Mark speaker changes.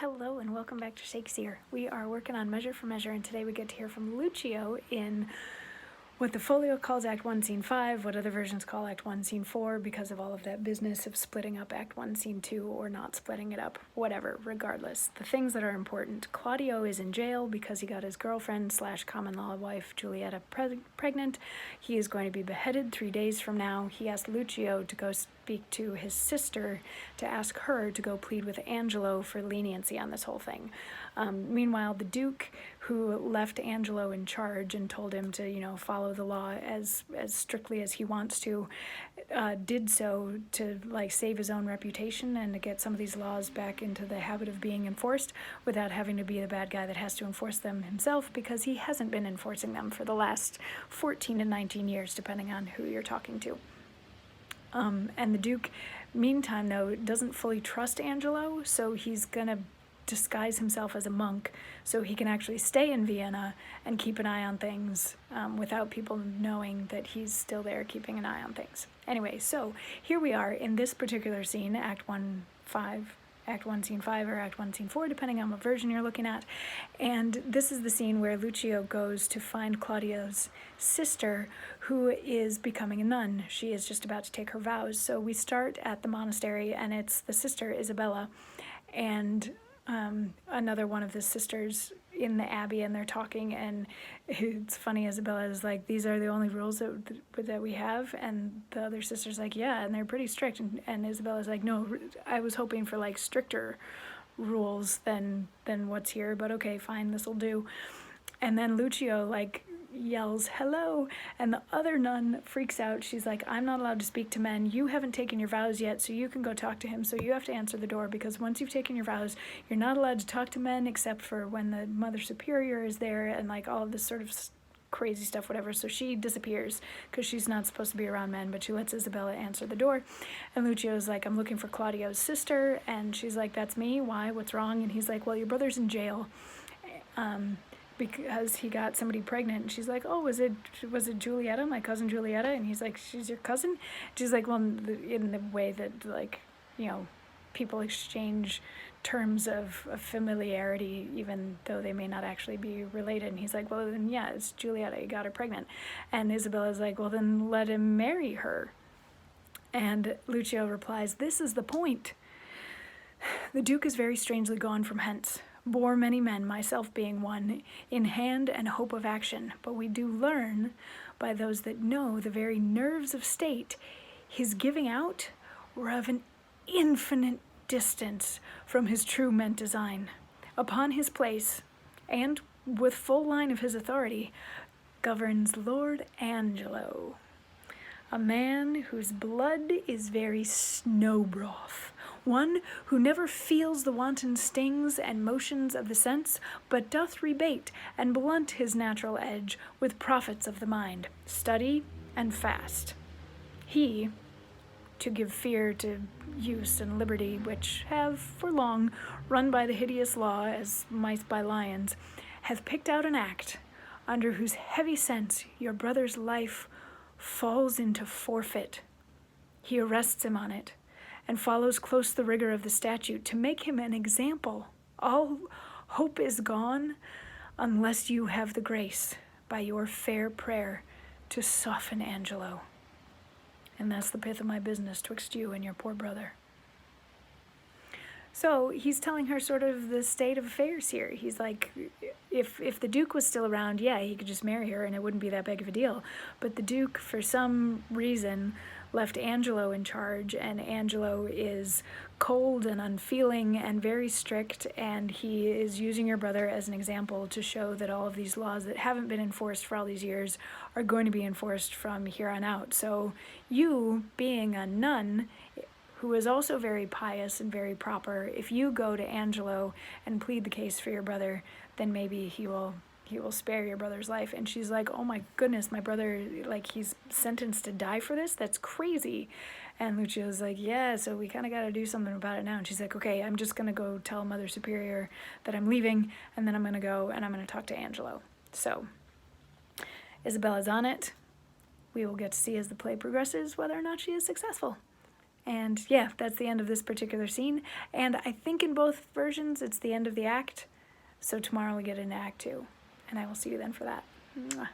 Speaker 1: Hello and welcome back to Shakesyear. We are working on Measure for Measure, and today we get to hear from Lucio in what the folio calls Act 1, Scene 5, what other versions call Act 1, Scene 4, because of all of that business of splitting up Act 1, Scene 2, or not splitting it up, whatever, regardless. The things that are important. Claudio is in jail because he got his girlfriend / common law wife, Giulietta, pregnant. He is going to be beheaded 3 days from now. He asked Lucio to go speak to his sister to ask her to go plead with Angelo for leniency on this whole thing. Meanwhile, the Duke, who left Angelo in charge and told him to, follow the law as strictly as he wants to, did so to save his own reputation and to get some of these laws back into the habit of being enforced without having to be the bad guy that has to enforce them himself, because he hasn't been enforcing them for the last 14 to 19 years, depending on who you're talking to. And the Duke, meantime, though, doesn't fully trust Angelo, so he's gonna disguise himself as a monk so he can actually stay in Vienna and keep an eye on things without people knowing that he's still there keeping an eye on things. Anyway, so here we are in this particular scene, Act 1, Scene 5, or Act 1, Scene 4, depending on what version you're looking at. And this is the scene where Lucio goes to find Claudio's sister, who is becoming a nun. She is just about to take her vows. So we start at the monastery, and it's the sister, Isabella, and another one of the sisters in the abbey, and they're talking, and it's funny, Isabella is like, these are the only rules that we have, and the other sister's like, yeah, and they're pretty strict, and Isabella's like, no, I was hoping for stricter rules than what's here, but okay, fine, this'll do. And then Lucio yells hello, and the other nun freaks out. She's like, I'm not allowed to speak to men. You haven't taken your vows yet, so you can go talk to him. So you have to answer the door, because once you've taken your vows, you're not allowed to talk to men except for when the Mother Superior is there, and all of this sort of crazy stuff, whatever. So she disappears because she's not supposed to be around men, but she lets Isabella answer the door. And Lucio's like, I'm looking for Claudio's sister, and she's like, that's me. Why? What's wrong? And he's like, well, your brother's in jail because he got somebody pregnant. And she's like, oh, was it Giulietta, my cousin Giulietta? And he's like, she's your cousin? She's like, well, in the way that people exchange terms of familiarity, even though they may not actually be related. And he's like, well, then yeah, it's Giulietta, he got her pregnant. And Isabella's like, well, then let him marry her. And Lucio replies, this is the point. The Duke is very strangely gone from hence, bore many men, myself being one, in hand and hope of action. But we do learn, by those that know the very nerves of state, his giving out were of an infinite distance from his true meant design. Upon his place, and with full line of his authority, governs Lord Angelo, a man whose blood is very snow broth, one who never feels the wanton stings and motions of the sense, but doth rebate and blunt his natural edge with profits of the mind, study and fast. He, to give fear to use and liberty, which have for long run by the hideous law as mice by lions, hath picked out an act under whose heavy sense your brother's life falls into forfeit. He arrests him on it, and follows close the rigor of the statute to make him an example. All hope is gone unless you have the grace, by your fair prayer, to soften Angelo. And that's the pith of my business twixt you and your poor brother. So he's telling her sort of the state of affairs here. He's like, if the Duke was still around, yeah, he could just marry her and it wouldn't be that big of a deal. But the Duke, for some reason, left Angelo in charge, and Angelo is cold and unfeeling and very strict, and he is using your brother as an example to show that all of these laws that haven't been enforced for all these years are going to be enforced from here on out. So you, being a nun, who is also very pious and very proper, if you go to Angelo and plead the case for your brother, then maybe he will spare your brother's life. And she's like, oh my goodness, my brother, he's sentenced to die for this? That's crazy. And Lucio's like, yeah, so we kind of got to do something about it now. And she's like, okay, I'm just going to go tell Mother Superior that I'm leaving, and then I'm going to go and I'm going to talk to Angelo. So Isabella's on it. We will get to see as the play progresses whether or not she is successful. And yeah, that's the end of this particular scene. And I think in both versions, it's the end of the act. So tomorrow we get into Act 2. And I will see you then for that. Mwah.